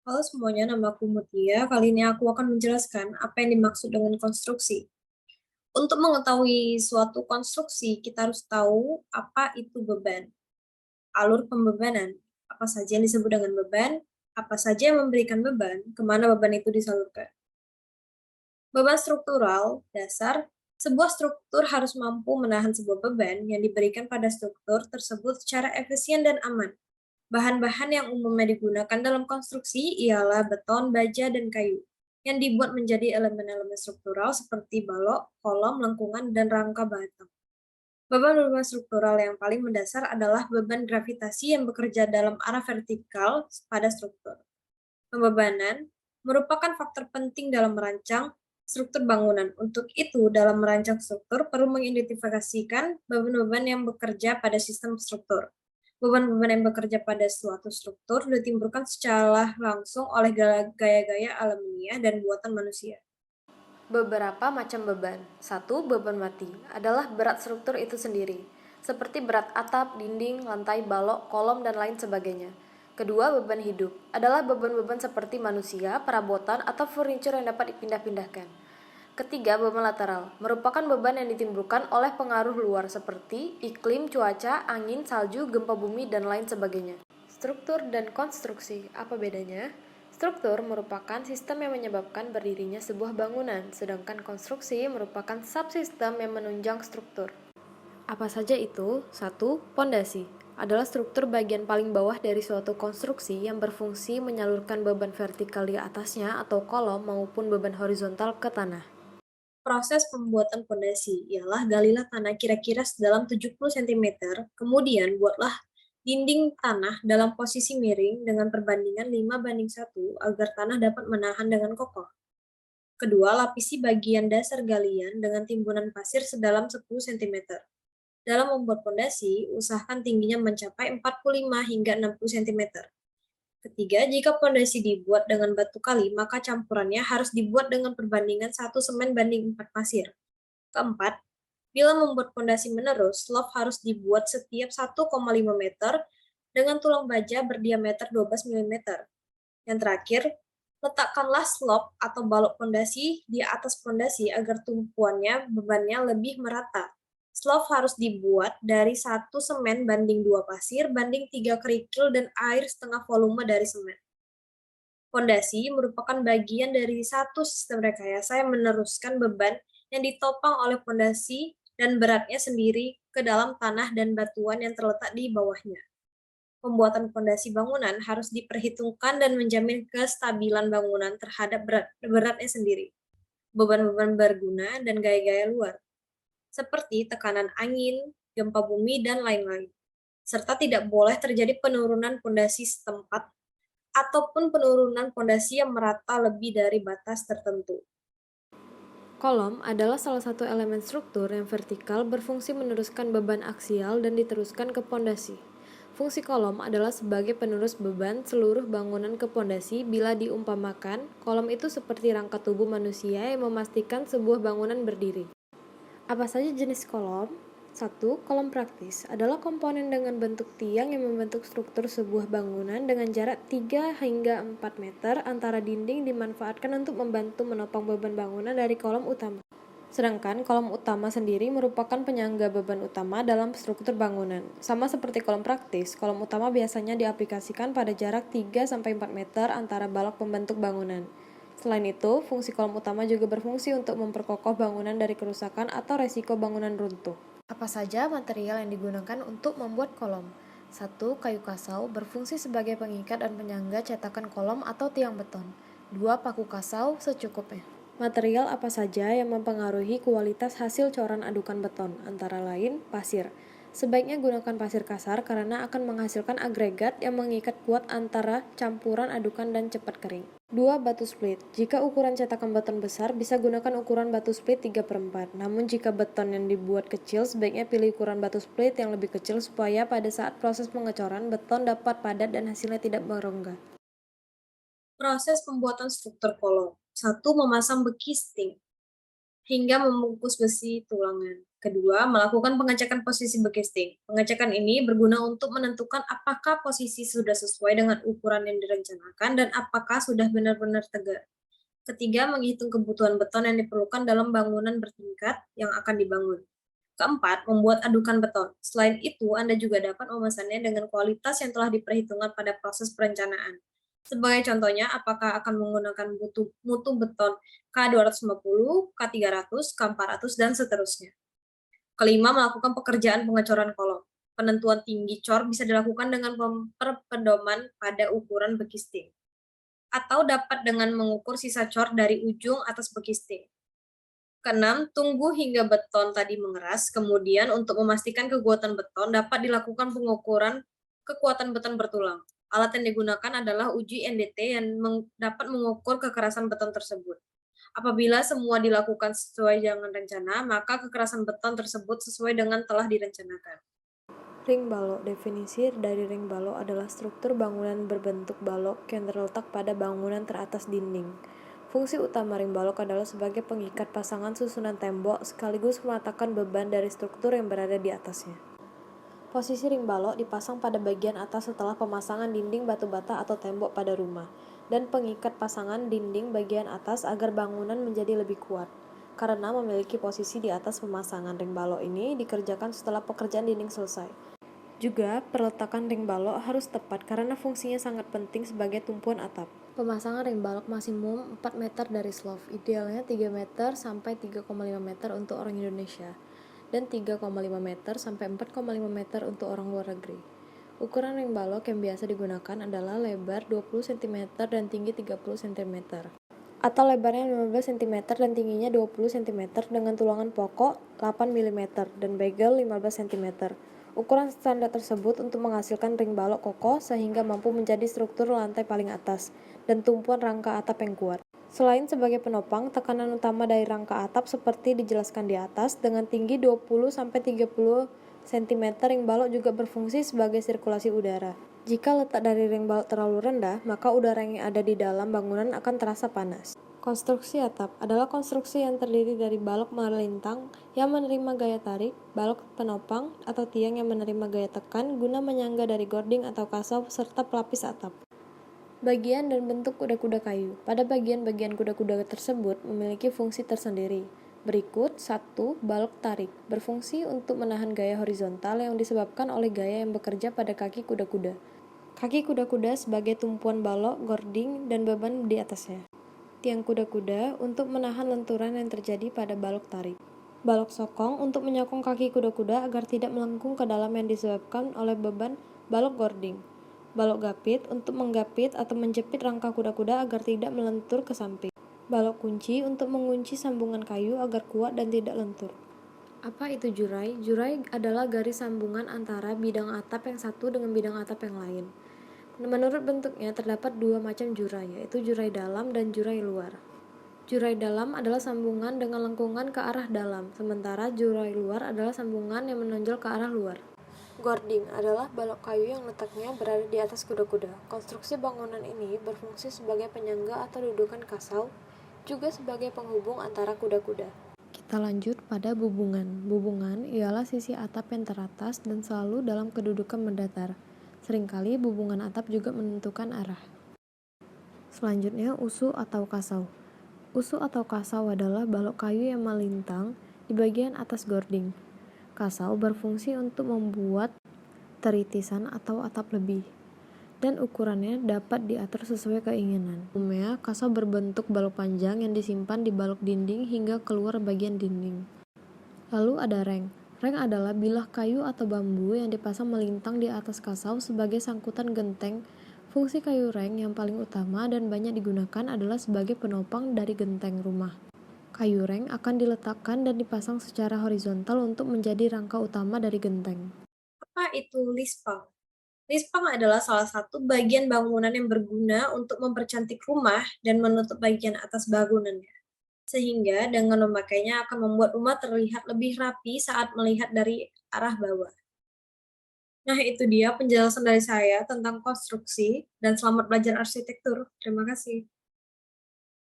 Halo semuanya, nama aku Mutia. Kali ini aku akan menjelaskan apa yang dimaksud dengan konstruksi. Untuk mengetahui suatu konstruksi, kita harus tahu apa itu beban, alur pembebanan, apa saja yang disebut dengan beban, apa saja yang memberikan beban, kemana beban itu disalurkan. Beban struktural, dasar, sebuah struktur harus mampu menahan sebuah beban yang diberikan pada struktur tersebut secara efisien dan aman. Bahan-bahan yang umumnya digunakan dalam konstruksi ialah beton, baja, dan kayu, yang dibuat menjadi elemen-elemen struktural seperti balok, kolom, lengkungan, dan rangka batang. Beban-beban struktural yang paling mendasar adalah beban gravitasi yang bekerja dalam arah vertikal pada struktur. Pembebanan merupakan faktor penting dalam merancang struktur bangunan. Untuk itu, dalam merancang struktur perlu mengidentifikasikan beban-beban yang bekerja pada sistem struktur. Beban-beban yang bekerja pada suatu struktur ditimbulkan secara langsung oleh gaya-gaya alamiah dan buatan manusia. Beberapa macam beban. Satu, beban mati adalah berat struktur itu sendiri, seperti berat atap, dinding, lantai, balok, kolom, dan lain sebagainya. Kedua, beban hidup adalah beban-beban seperti manusia, perabotan, atau furniture yang dapat dipindah-pindahkan. Ketiga, beban lateral merupakan beban yang ditimbulkan oleh pengaruh luar seperti iklim, cuaca, angin, salju, gempa bumi, dan lain sebagainya. Struktur dan konstruksi, apa bedanya? Struktur merupakan sistem yang menyebabkan berdirinya sebuah bangunan, sedangkan konstruksi merupakan subsistem yang menunjang struktur. Apa saja itu? Satu, pondasi adalah struktur bagian paling bawah dari suatu konstruksi yang berfungsi menyalurkan beban vertikal di atasnya atau kolom maupun beban horizontal ke tanah. Proses pembuatan pondasi ialah galilah tanah kira-kira sedalam 70 cm, kemudian buatlah dinding tanah dalam posisi miring dengan perbandingan 5:1 agar tanah dapat menahan dengan kokoh. Kedua, lapisi bagian dasar galian dengan timbunan pasir sedalam 10 cm. Dalam membuat pondasi, usahakan tingginya mencapai 45 hingga 60 cm. Ketiga, jika pondasi dibuat dengan batu kali, maka campurannya harus dibuat dengan perbandingan 1 semen banding 4 pasir. Keempat, bila membuat pondasi menerus, slope harus dibuat setiap 1,5 meter dengan tulang baja berdiameter 12 mm. Yang terakhir, letakkanlah slope atau balok pondasi di atas pondasi agar tumpuannya bebannya lebih merata. Slope harus dibuat dari 1 semen banding 2 pasir banding 3 kerikil dan air setengah volume dari semen. Pondasi merupakan bagian dari satu sistem rekayasa yang meneruskan beban yang ditopang oleh pondasi dan beratnya sendiri ke dalam tanah dan batuan yang terletak di bawahnya. Pembuatan pondasi bangunan harus diperhitungkan dan menjamin kestabilan bangunan terhadap beratnya sendiri, beban-beban berguna, dan gaya-gaya luar, seperti tekanan angin, gempa bumi, dan lain-lain. Serta tidak boleh terjadi penurunan pondasi setempat ataupun penurunan pondasi yang merata lebih dari batas tertentu. Kolom adalah salah satu elemen struktur yang vertikal berfungsi meneruskan beban aksial dan diteruskan ke pondasi. Fungsi kolom adalah sebagai penerus beban seluruh bangunan ke pondasi bila diumpamakan, kolom itu seperti rangka tubuh manusia yang memastikan sebuah bangunan berdiri. Apa saja jenis kolom? Satu, kolom praktis adalah komponen dengan bentuk tiang yang membentuk struktur sebuah bangunan dengan jarak 3 hingga 4 meter antara dinding dimanfaatkan untuk membantu menopang beban bangunan dari kolom utama. Sedangkan kolom utama sendiri merupakan penyangga beban utama dalam struktur bangunan. Sama seperti kolom praktis, kolom utama biasanya diaplikasikan pada jarak 3-4 meter antara balok pembentuk bangunan. Selain itu, fungsi kolom utama juga berfungsi untuk memperkokoh bangunan dari kerusakan atau resiko bangunan runtuh. Apa saja material yang digunakan untuk membuat kolom? Satu, kayu kasau berfungsi sebagai pengikat dan penyangga cetakan kolom atau tiang beton. Dua, paku kasau secukupnya. Material apa saja yang mempengaruhi kualitas hasil coran adukan beton, antara lain pasir. Sebaiknya gunakan pasir kasar karena akan menghasilkan agregat yang mengikat kuat antara campuran adukan dan cepat kering. 2. Batu split. Jika ukuran cetakan beton besar, bisa gunakan ukuran batu split 3/4. Namun jika beton yang dibuat kecil, sebaiknya pilih ukuran batu split yang lebih kecil supaya pada saat proses pengecoran, beton dapat padat dan hasilnya tidak berongga. Proses pembuatan struktur kolom. Satu, memasang beki sting. hingga membungkus besi tulangan. Kedua, melakukan pengecekan posisi bekisting. Pengecekan ini berguna untuk menentukan apakah posisi sudah sesuai dengan ukuran yang direncanakan dan apakah sudah benar-benar tegak. Ketiga, menghitung kebutuhan beton yang diperlukan dalam bangunan bertingkat yang akan dibangun. Keempat, membuat adukan beton. Selain itu, Anda juga dapat memesannya dengan kualitas yang telah diperhitungkan pada proses perencanaan. Sebagai contohnya, apakah akan menggunakan mutu beton K250, K300, K400, dan seterusnya. Kelima, melakukan pekerjaan pengecoran kolom. Penentuan tinggi cor bisa dilakukan dengan pedoman pada ukuran bekisting, atau dapat dengan mengukur sisa cor dari ujung atas bekisting. Keenam, tunggu hingga beton tadi mengeras, kemudian untuk memastikan kekuatan beton dapat dilakukan pengukuran kekuatan beton bertulang. Alat yang digunakan adalah uji NDT yang dapat mengukur kekerasan beton tersebut. Apabila semua dilakukan sesuai dengan rencana, maka kekerasan beton tersebut sesuai dengan telah direncanakan. Ring balok. Definisi dari ring balok adalah struktur bangunan berbentuk balok yang terletak pada bangunan teratas dinding. Fungsi utama ring balok adalah sebagai pengikat pasangan susunan tembok sekaligus mematakan beban dari struktur yang berada di atasnya. Posisi ring balok dipasang pada bagian atas setelah pemasangan dinding batu bata atau tembok pada rumah, dan pengikat pasangan dinding bagian atas agar bangunan menjadi lebih kuat. Karena memiliki posisi di atas pemasangan ring balok ini dikerjakan setelah pekerjaan dinding selesai. Juga, perletakan ring balok harus tepat karena fungsinya sangat penting sebagai tumpuan atap. Pemasangan ring balok maksimum 4 meter dari slope, idealnya 3 meter sampai 3,5 meter untuk orang Indonesia, dan 3,5 meter sampai 4,5 meter untuk orang luar negeri. Ukuran ring balok yang biasa digunakan adalah lebar 20 cm dan tinggi 30 cm, atau lebarnya 15 cm dan tingginya 20 cm dengan tulangan pokok 8 mm dan bagel 15 cm. Ukuran standar tersebut untuk menghasilkan ring balok kokoh sehingga mampu menjadi struktur lantai paling atas dan tumpuan rangka atap yang kuat. Selain sebagai penopang, tekanan utama dari rangka atap seperti dijelaskan di atas, dengan tinggi 20-30 cm, ring balok juga berfungsi sebagai sirkulasi udara. Jika letak dari ring balok terlalu rendah, maka udara yang ada di dalam bangunan akan terasa panas. Konstruksi atap adalah konstruksi yang terdiri dari balok melintang yang menerima gaya tarik, balok penopang atau tiang yang menerima gaya tekan guna menyangga dari gording atau kasau serta pelapis atap. Bagian dan bentuk kuda-kuda kayu. Pada bagian-bagian kuda-kuda tersebut memiliki fungsi tersendiri. Berikut 1. Balok tarik. Berfungsi untuk menahan gaya horizontal yang disebabkan oleh gaya yang bekerja pada kaki kuda-kuda. Kaki kuda-kuda sebagai tumpuan balok, gording, dan beban di atasnya. Tiang kuda-kuda untuk menahan lenturan yang terjadi pada balok tarik. Balok sokong untuk menyokong kaki kuda-kuda agar tidak melengkung ke dalam yang disebabkan oleh beban balok gording. Balok gapit untuk menggapit atau menjepit rangka kuda-kuda agar tidak melentur ke samping. Balok kunci untuk mengunci sambungan kayu agar kuat dan tidak lentur. Apa itu jurai? Jurai adalah garis sambungan antara bidang atap yang satu dengan bidang atap yang lain. Menurut bentuknya terdapat dua macam jurai, yaitu jurai dalam dan jurai luar. Jurai dalam adalah sambungan dengan lengkungan ke arah dalam, sementara jurai luar adalah sambungan yang menonjol ke arah luar. Gording adalah balok kayu yang letaknya berada di atas kuda-kuda. Konstruksi bangunan ini berfungsi sebagai penyangga atau dudukan kasau, juga sebagai penghubung antara kuda-kuda. Kita lanjut pada bubungan. Bubungan ialah sisi atap yang teratas dan selalu dalam kedudukan mendatar. Seringkali bubungan atap juga menentukan arah. Selanjutnya, usu atau kasau. Usu atau kasau adalah balok kayu yang melintang di bagian atas gording. Kasau berfungsi untuk membuat teritisan atau atap lebih, dan ukurannya dapat diatur sesuai keinginan. Umumnya, kasau berbentuk balok panjang yang disimpan di balok dinding hingga keluar bagian dinding. Lalu ada reng. Reng adalah bilah kayu atau bambu yang dipasang melintang di atas kasau sebagai sangkutan genteng. Fungsi kayu reng yang paling utama dan banyak digunakan adalah sebagai penopang dari genteng rumah. Kayu reng akan diletakkan dan dipasang secara horizontal untuk menjadi rangka utama dari genteng. Apa itu lispang? Lispang adalah salah satu bagian bangunan yang berguna untuk mempercantik rumah dan menutup bagian atas bangunannya. Sehingga dengan memakainya akan membuat rumah terlihat lebih rapi saat melihat dari arah bawah. Nah, itu dia penjelasan dari saya tentang konstruksi dan selamat belajar arsitektur. Terima kasih.